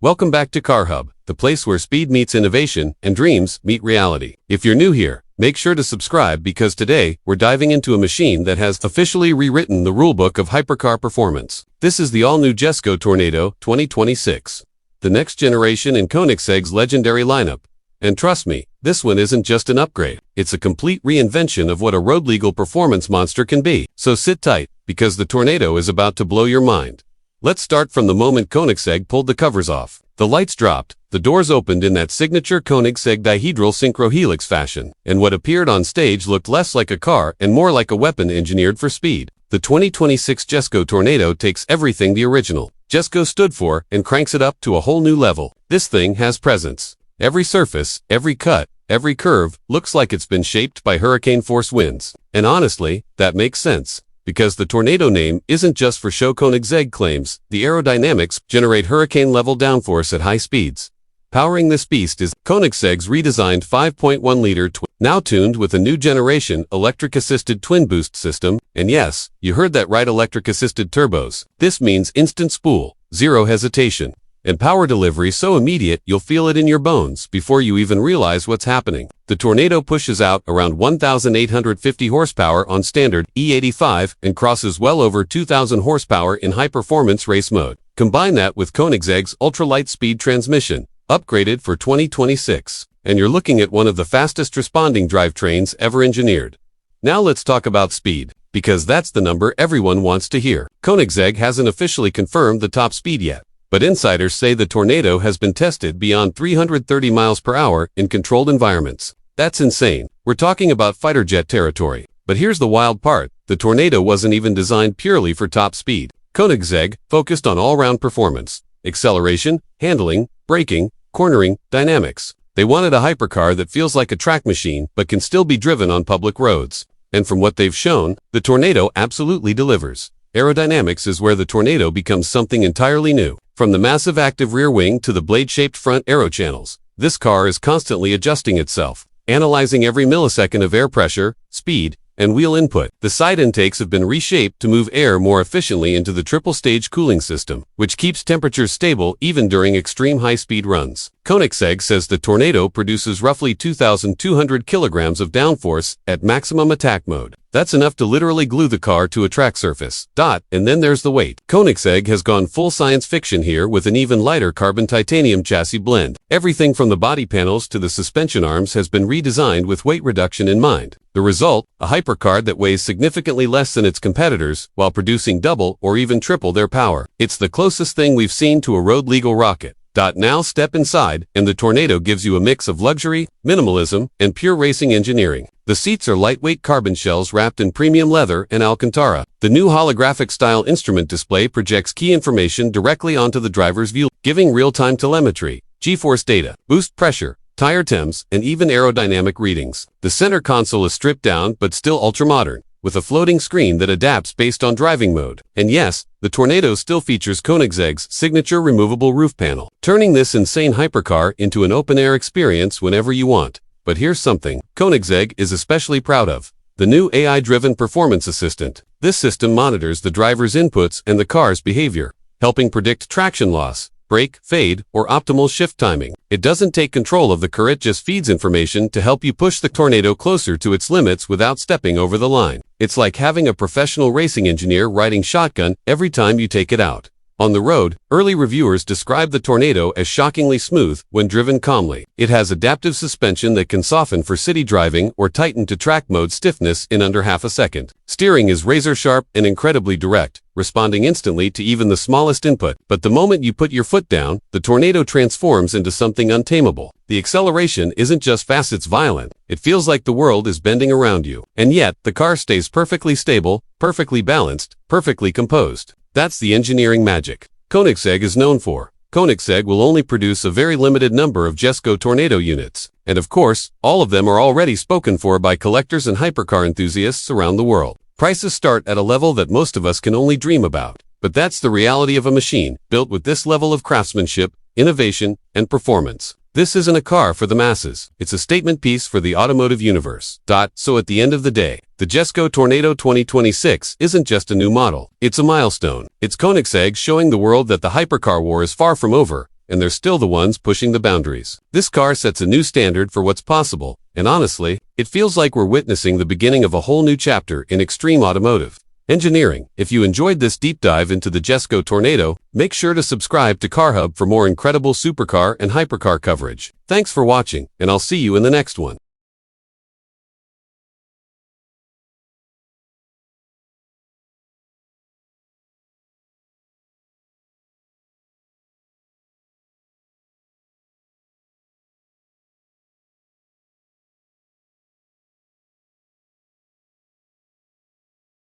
Welcome back to Car Hub, the place where speed meets innovation and dreams meet reality. If you're new here, make sure to subscribe because today we're diving into a machine that has officially rewritten the rulebook of hypercar performance. This is the all-new Jesko Tornado 2026, the next generation in Koenigsegg's legendary lineup. And trust me, this one isn't just an upgrade. It's a complete reinvention of what a road-legal performance monster can be. So sit tight, because the Tornado is about to blow your mind. Let's start from the moment Koenigsegg pulled the covers off. The lights dropped, the doors opened in that signature Koenigsegg dihedral synchrohelix fashion, and what appeared on stage looked less like a car and more like a weapon engineered for speed. The 2026 Jesko Tornado takes everything the original Jesko stood for and cranks it up to a whole new level. This thing has presence. Every surface, every cut, every curve looks like it's been shaped by hurricane-force winds. And honestly, that makes sense. Because the Tornado name isn't just for show. Koenigsegg claims the aerodynamics generate hurricane-level downforce at high speeds. Powering this beast is Koenigsegg's redesigned 5.1-liter now tuned with a new generation electric-assisted twin-boost system. And yes, you heard that right, electric-assisted turbos. This means instant spool, zero hesitation, and power delivery so immediate you'll feel it in your bones before you even realize what's happening. The Tornado pushes out around 1,850 horsepower on standard E85 and crosses well over 2,000 horsepower in high-performance race mode. Combine that with Koenigsegg's ultralight speed transmission, upgraded for 2026, and you're looking at one of the fastest responding drivetrains ever engineered. Now let's talk about speed, because that's the number everyone wants to hear. Koenigsegg hasn't officially confirmed the top speed yet, but insiders say the Tornado has been tested beyond 330 miles per hour in controlled environments. That's insane. We're talking about fighter jet territory. But here's the wild part. The Tornado wasn't even designed purely for top speed. Koenigsegg focused on all-round performance, acceleration, handling, braking, cornering, dynamics. They wanted a hypercar that feels like a track machine but can still be driven on public roads. And from what they've shown, the Tornado absolutely delivers. Aerodynamics is where the Tornado becomes something entirely new. From the massive active rear wing to the blade-shaped front aero channels, this car is constantly adjusting itself, analyzing every millisecond of air pressure, speed, and wheel input. The side intakes have been reshaped to move air more efficiently into the triple-stage cooling system, which keeps temperatures stable even during extreme high-speed runs. Koenigsegg says the Tornado produces roughly 2,200 kilograms of downforce at maximum attack mode. That's enough to literally glue the car to a track surface. And then there's the weight. Koenigsegg has gone full science fiction here with an even lighter carbon titanium chassis blend. Everything from the body panels to the suspension arms has been redesigned with weight reduction in mind. The result, a hypercar that weighs significantly less than its competitors while producing double or even triple their power. It's the closest thing we've seen to a road-legal rocket. Now step inside, and the Tornado gives you a mix of luxury, minimalism, and pure racing engineering. The seats are lightweight carbon shells wrapped in premium leather and Alcantara. The new holographic-style instrument display projects key information directly onto the driver's view, giving real-time telemetry, G-force data, boost pressure, tire temps, and even aerodynamic readings. The center console is stripped down but still ultra-modern, with a floating screen that adapts based on driving mode. And yes, the Tornado still features Koenigsegg's signature removable roof panel, turning this insane hypercar into an open-air experience whenever you want. But here's something Koenigsegg is especially proud of: the new AI-driven performance assistant. This system monitors the driver's inputs and the car's behavior, helping predict traction loss, brake, fade, or optimal shift timing. It doesn't take control of the car, it just feeds information to help you push the Tornado closer to its limits without stepping over the line. It's like having a professional racing engineer riding shotgun every time you take it out. On the road, early reviewers describe the Tornado as shockingly smooth when driven calmly. It has adaptive suspension that can soften for city driving or tighten to track mode stiffness in under half a second. Steering is razor-sharp and incredibly direct, responding instantly to even the smallest input. But the moment you put your foot down, the Tornado transforms into something untamable. The acceleration isn't just fast, it's violent. It feels like the world is bending around you. And yet, the car stays perfectly stable, perfectly balanced, perfectly composed. That's the engineering magic Koenigsegg is known for. Koenigsegg will only produce a very limited number of Jesko Tornado units. And of course, all of them are already spoken for by collectors and hypercar enthusiasts around the world. Prices start at a level that most of us can only dream about. But that's the reality of a machine built with this level of craftsmanship, innovation, and performance. This isn't a car for the masses. It's a statement piece for the automotive universe. So at the end of the day, the Jesko Tornado 2026 isn't just a new model. It's a milestone. It's Koenigsegg showing the world that the hypercar war is far from over, and they're still the ones pushing the boundaries. This car sets a new standard for what's possible, and honestly, it feels like we're witnessing the beginning of a whole new chapter in extreme automotive engineering. If you enjoyed this deep dive into the Jesko Tornado, make sure to subscribe to CarHub for more incredible supercar and hypercar coverage. Thanks for watching, and I'll see you in the next one.